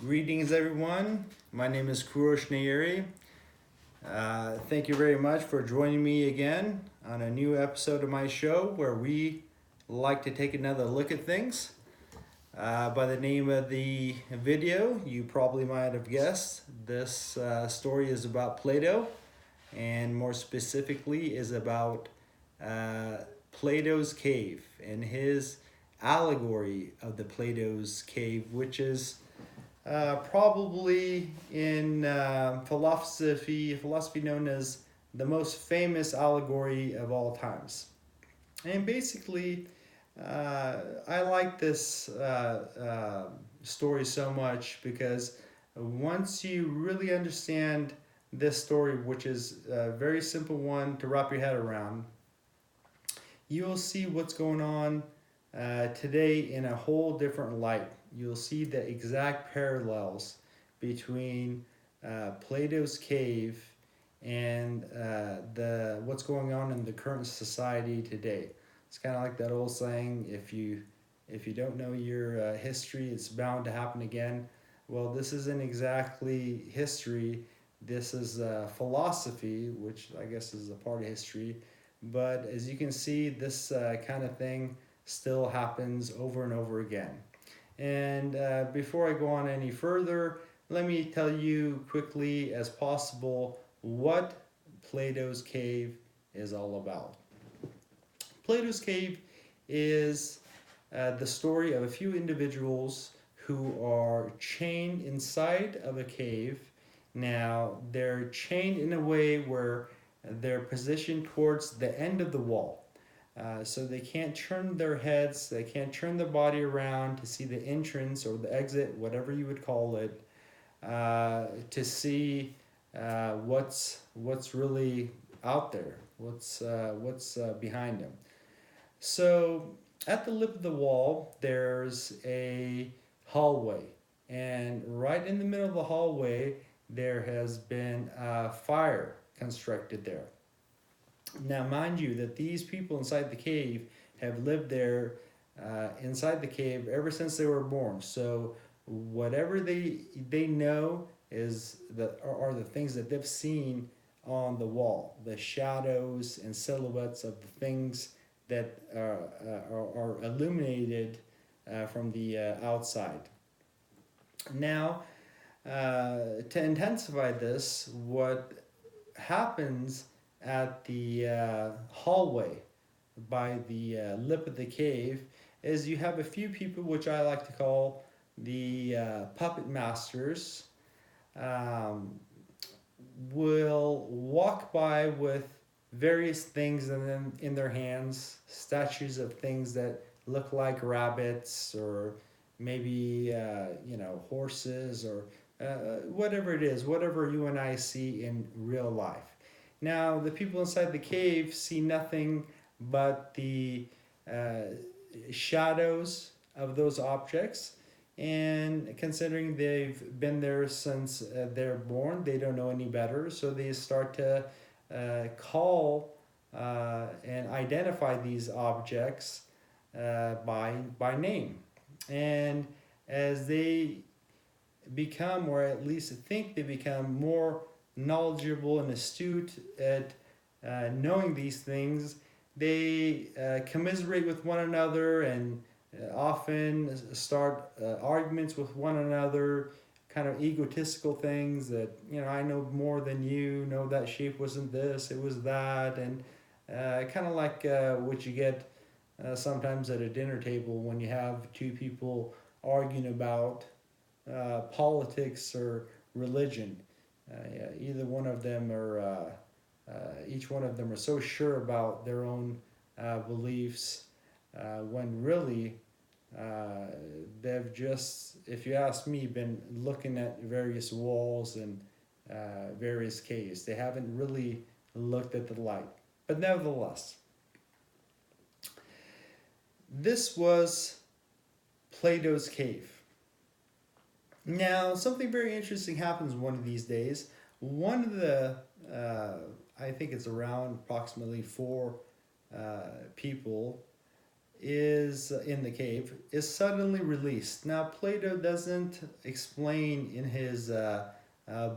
Greetings, everyone. My name is Kurosh Nayeri. Thank you very much for joining me again on a new episode of my show where we like to take another look at things. By the name of the video, you probably might have guessed, this story is about Plato, and more specifically is about Plato's cave and his allegory of the Plato's cave, which is probably in philosophy known as the most famous allegory of all times. And basically, I like this story so much because once you really understand this story, which is a very simple one to wrap your head around, you'll see what's going on today in a whole different light. You'll see the exact parallels between Plato's cave and the what's going on in the current society today. It's kind of like that old saying: if you don't know your history, it's bound to happen again. Well, this isn't exactly history. This is philosophy, which I guess is a part of history. But as you can see, this kind of thing still happens over and over again. And before I go on any further, let me tell you quickly as possible what Plato's cave is all about. Plato's cave is the story of a few individuals who are chained inside of a cave. Now, they're chained in a way where they're positioned towards the end of the wall. So they can't turn their heads, they can't turn their body around to see the entrance or the exit, whatever you would call it, to see what's really out there, what's behind them. So at the lip of the wall, there's a hallway, and right in the middle of the hallway, there has been a fire constructed there. Now, mind you, that these people inside the cave have lived there inside the cave ever since they were born. So whatever they know is that are the things that they've seen on the wall, the shadows and silhouettes of the things that are illuminated from the outside. Now, to intensify this, what happens at the hallway by the lip of the cave is you have a few people, which I like to call the puppet masters, will walk by with various things in their hands, statues of things that look like rabbits or maybe horses or whatever it is, whatever you and I see in real life. Now, the people inside the cave see nothing but the shadows of those objects, and considering they've been there since they're born, they don't know any better, so they start to call and identify these objects by name. And as they become, or at least think they become, more knowledgeable and astute at knowing these things, they commiserate with one another and often start arguments with one another, kind of egotistical things that, I know more than you, no, that shape wasn't this, it was that, and kind of like what you get sometimes at a dinner table when you have two people arguing about politics or religion. Either one of them are, each one of them are so sure about their own beliefs when really they've just, if you ask me, been looking at various walls and various caves. They haven't really looked at the light. But nevertheless, this was Plato's cave. Now, something very interesting happens one of these days. One of the, I think it's around approximately four people, is in the cave is suddenly released. Now, Plato doesn't explain in his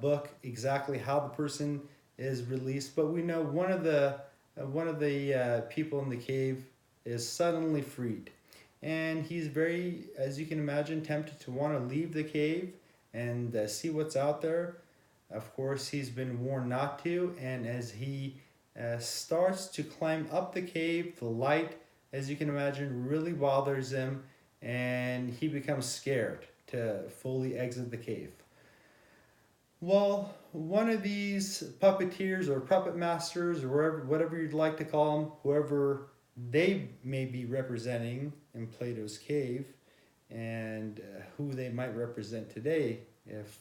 book exactly how the person is released, but we know one of the people in the cave is suddenly freed, and he's very, as you can imagine, tempted to want to leave the cave and see what's out there. Of course, he's been warned not to, and as he starts to climb up the cave, the light, as you can imagine, really bothers him, and he becomes scared to fully exit the cave. Well, one of these puppeteers or puppet masters or whatever you'd like to call them, whoever they may be representing in Plato's cave, and who they might represent today, if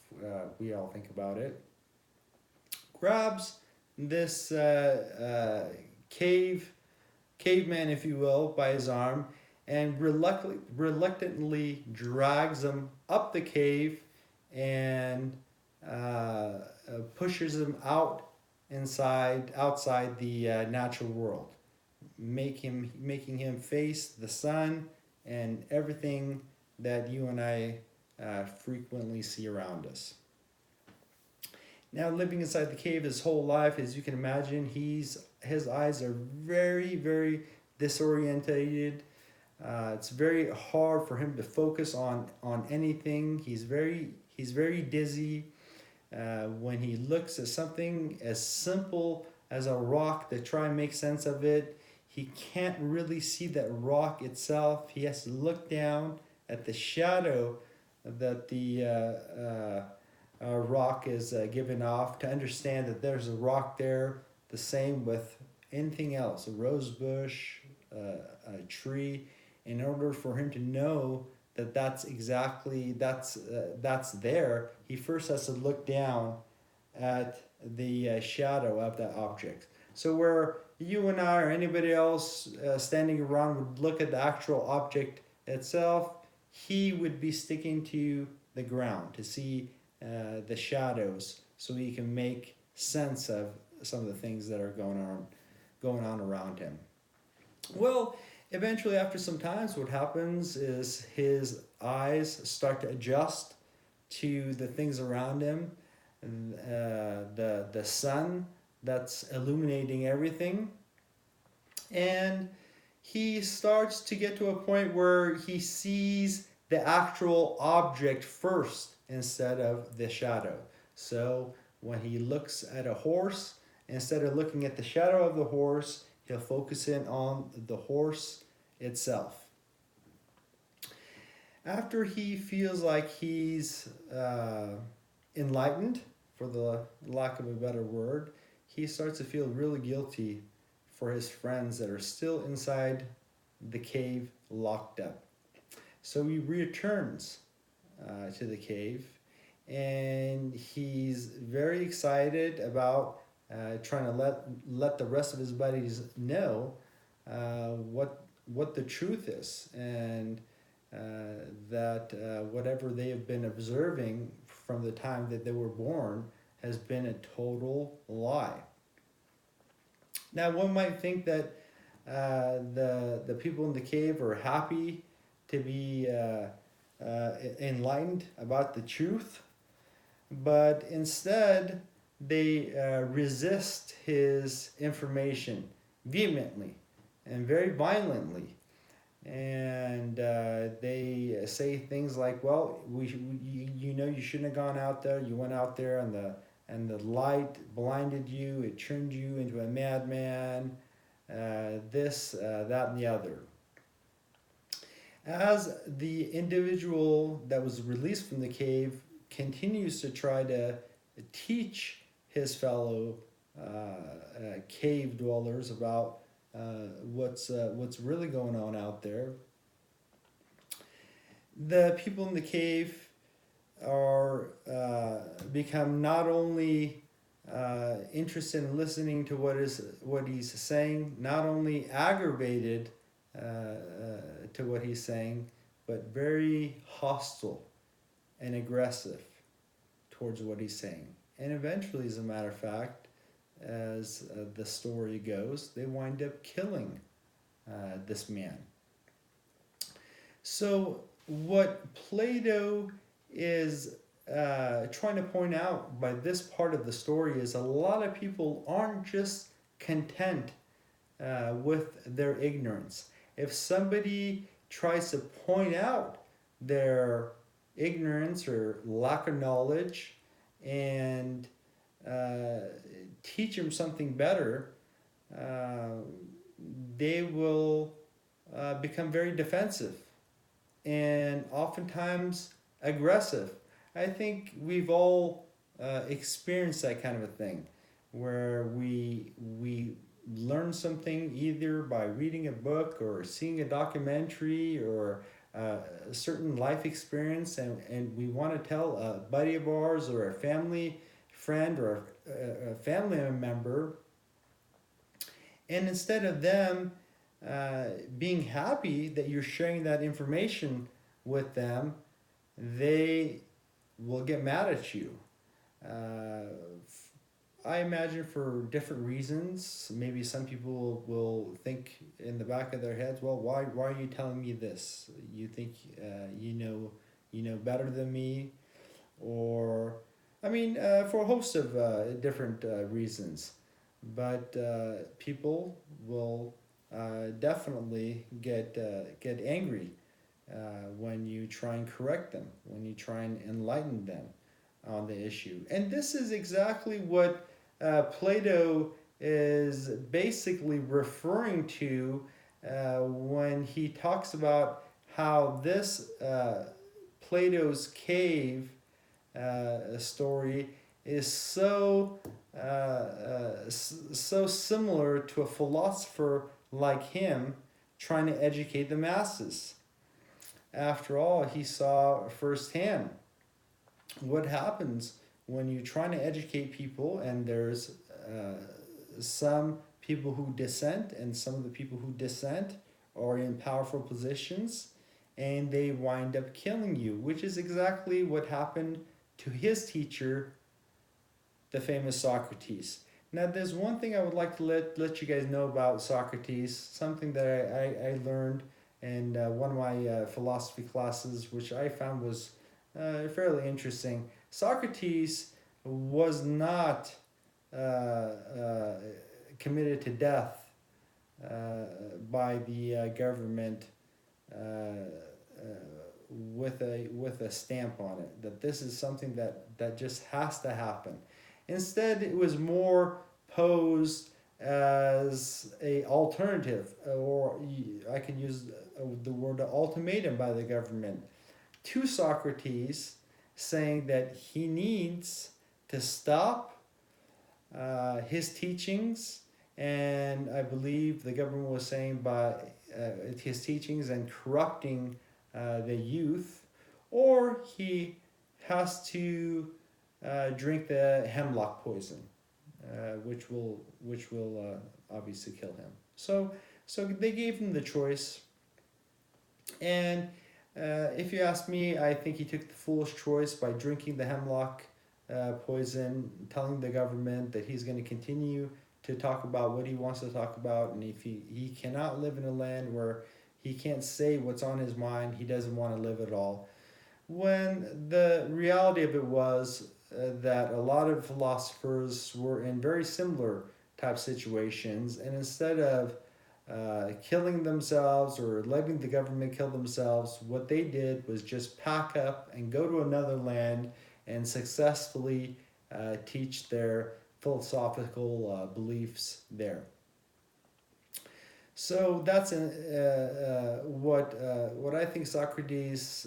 we all think about it, grabs this caveman, if you will, by his arm, and reluctantly drags him up the cave and pushes him outside the natural world, making him face the sun and everything that you and I frequently see around us. Now, living inside the cave his whole life, as you can imagine, his eyes are very, very disorientated. It's very hard for him to focus on anything. He's very dizzy. When he looks at something as simple as a rock to try and make sense of it, he can't really see that rock itself. He has to look down at the shadow that the rock is given off to understand that there's a rock there. The same with anything else, a rose bush, a tree. In order for him to know that that's there, he first has to look down at the shadow of that object. So where you and I or anybody else standing around would look at the actual object itself, he would be sticking to the ground to see the shadows, so he can make sense of some of the things that are going on around him. Well, eventually, after some times, what happens is his eyes start to adjust to the things around him, the sun that's illuminating everything, and he starts to get to a point where he sees the actual object first instead of the shadow. So when he looks at a horse, instead of looking at the shadow of the horse, he'll focus in on the horse itself. After he feels like he's enlightened, for the lack of a better word, he starts to feel really guilty for his friends that are still inside the cave locked up. So he returns to the cave, and he's very excited about trying to let the rest of his buddies know what the truth is, and that whatever they have been observing from the time that they were born has been a total lie. Now, one might think that the people in the cave are happy to be enlightened about the truth, but instead they resist his information vehemently and very violently, and they say things like, "Well, you shouldn't have gone out there. You went out there, and the light blinded you. It turned you into a madman. This, that, and the other." As the individual that was released from the cave continues to try to teach his fellow cave dwellers about what's really going on out there, the people in the cave are become not only interested in listening to what he's saying, not only aggravated to what he's saying, but very hostile and aggressive towards what he's saying. And eventually, as a matter of fact, as the story goes, they wind up killing this man. So, what Plato is trying to point out by this part of the story is a lot of people aren't just content with their ignorance. If somebody tries to point out their ignorance or lack of knowledge and uh, teach them something better, uh, they will become very defensive and oftentimes aggressive. I think we've all experienced that kind of a thing where we learn something either by reading a book or seeing a documentary or a certain life experience, and we want to tell a buddy of ours or a family friend or a family member, and instead of them uh, being happy that you're sharing that information with them, they will get mad at you. Uh, I imagine for different reasons. Maybe some people will think in the back of their heads, "Well, why are you telling me this? You think you know better than me?" Or, I mean, for a host of different reasons. But people will definitely get angry when you try and correct them, when you try and enlighten them on the issue. And this is exactly what Plato is basically referring to when he talks about how this Plato's cave story is so similar to a philosopher like him trying to educate the masses. After all, he saw firsthand what happens when you're trying to educate people, and there's some people who dissent, and some of the people who dissent are in powerful positions, and they wind up killing you, which is exactly what happened to his teacher, the famous Socrates. Now, there's one thing I would like to let you guys know about Socrates, something that I learned in one of my philosophy classes, which I found was fairly interesting. Socrates was not committed to death by the government with a stamp on it. That this is something that just has to happen. Instead, it was more posed as a alternative, or I can use the word ultimatum by the government to Socrates, saying that he needs to stop his teachings, and I believe the government was saying by his teachings and corrupting the youth, or he has to drink the hemlock poison, which will obviously kill him. So they gave him the choice, and if you ask me, I think he took the foolish choice by drinking the hemlock poison, telling the government that he's going to continue to talk about what he wants to talk about, and if he cannot live in a land where he can't say what's on his mind, he doesn't want to live at all. When the reality of it was that a lot of philosophers were in very similar type situations, and instead of killing themselves or letting the government kill themselves, what they did was just pack up and go to another land and successfully teach their philosophical beliefs there. So that's what I think Socrates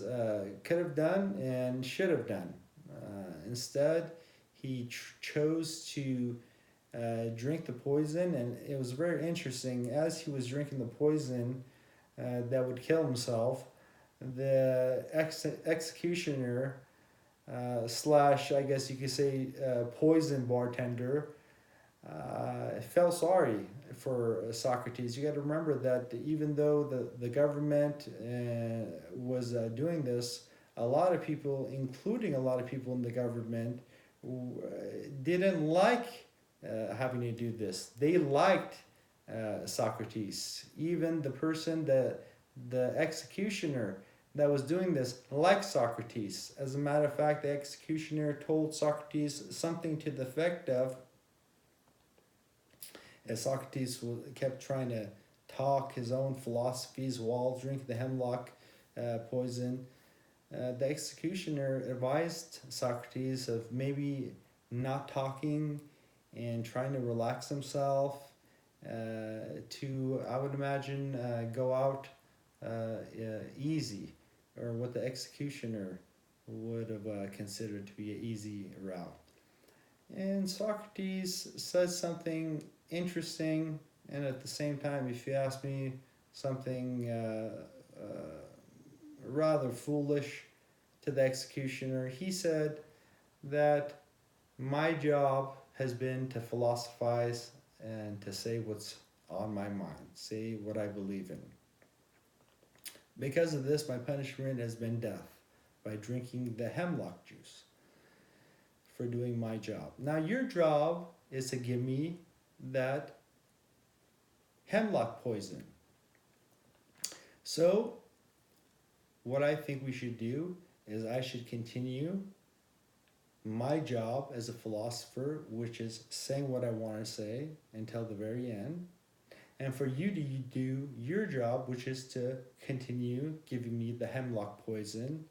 could have done and should have done. Instead, he chose to drink the poison, and it was very interesting. As he was drinking the poison that would kill himself, the executioner slash, I guess you could say, poison bartender felt sorry for Socrates. You got to remember that even though the government was doing this, a lot of people, including a lot of people in the government, didn't like having to do this. They liked Socrates. Even the person, the executioner, that was doing this, like Socrates. As a matter of fact, the executioner told Socrates something to the effect of, as Socrates kept trying to talk his own philosophies while drinking the hemlock poison, the executioner advised Socrates of maybe not talking and trying to relax himself, to, I would imagine, go out easy, or what the executioner would have considered to be an easy route. And Socrates says something interesting, and at the same time, if you ask me, something rather foolish to the executioner. He said that my job has been to philosophize and to say what's on my mind, say what I believe in. Because of this, my punishment has been death by drinking the hemlock juice for doing my job. Now your job is to give me that hemlock poison. So what I think we should do is I should continue my job as a philosopher, which is saying what I want to say until the very end. And for you to do your job, which is to continue giving me the hemlock poison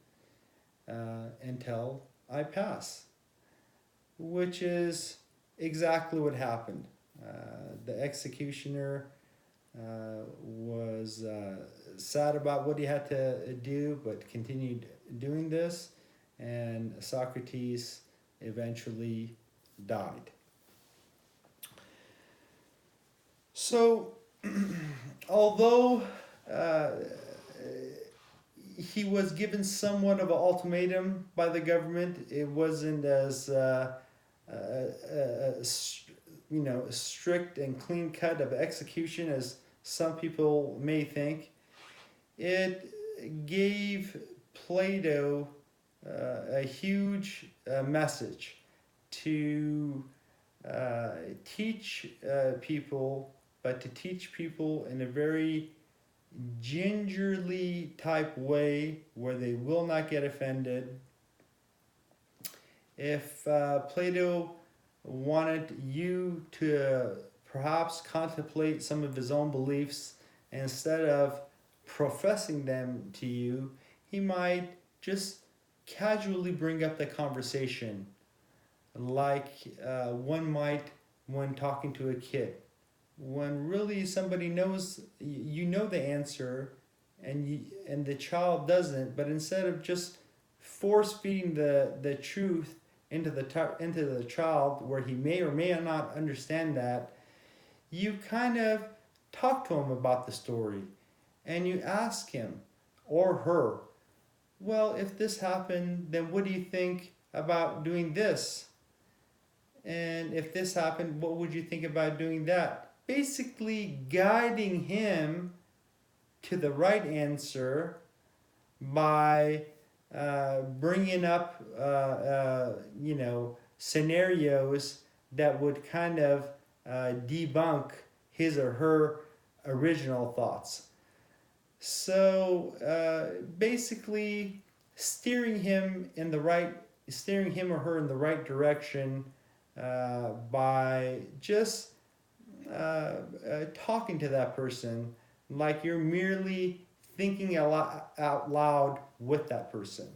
until I pass. Which is exactly what happened. The executioner was sad about what he had to do, but continued doing this, and Socrates eventually died. So, although he was given somewhat of an ultimatum by the government, it wasn't as strict and clean cut of execution as some people may think. It gave Plato a huge message to teach people, but to teach people in a very gingerly type way where they will not get offended. If Plato wanted you to perhaps contemplate some of his own beliefs, instead of professing them to you, he might just casually bring up the conversation, like one might when talking to a kid. When really somebody knows, you know the answer, and the child doesn't, but instead of just force feeding the truth into the child, where he may or may not understand that, you kind of talk to him about the story, and you ask him or her, well, if this happened, then what do you think about doing this? And if this happened, what would you think about doing that? Basically guiding him to the right answer by bringing up scenarios that would kind of debunk his or her original thoughts. So basically steering him or her in the right direction by just talking to that person like you're merely thinking out loud with that person.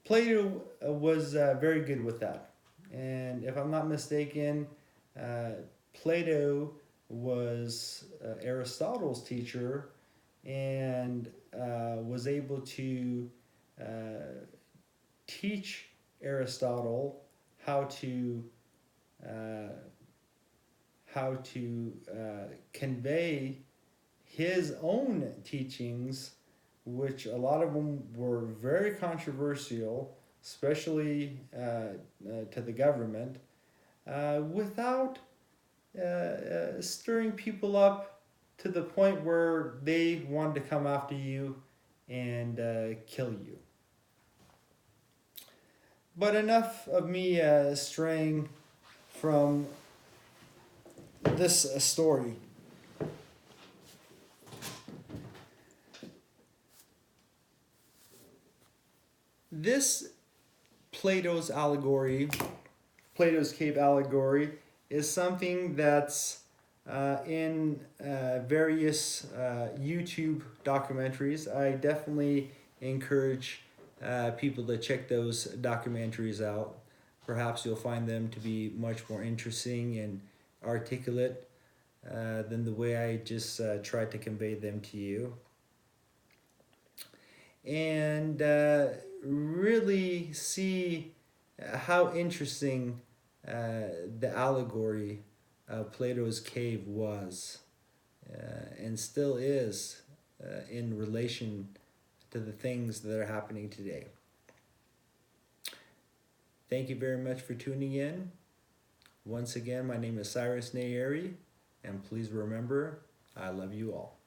Plato was very good with that. And if I'm not mistaken, Plato was Aristotle's teacher and was able to teach Aristotle how to convey his own teachings, which a lot of them were very controversial, especially to the government, without stirring people up to the point where they wanted to come after you and kill you. But enough of me straying from this story. This Plato's allegory, Plato's cave allegory, is something that's in various YouTube documentaries. I definitely encourage people to check those documentaries out. Perhaps you'll find them to be much more interesting and articulate than the way I just tried to convey them to you. And really see how interesting the allegory of Plato's cave was and still is in relation to the things that are happening today. Thank you very much for tuning in. Once again, my name is Cyrus Nayeri, and please remember, I love you all.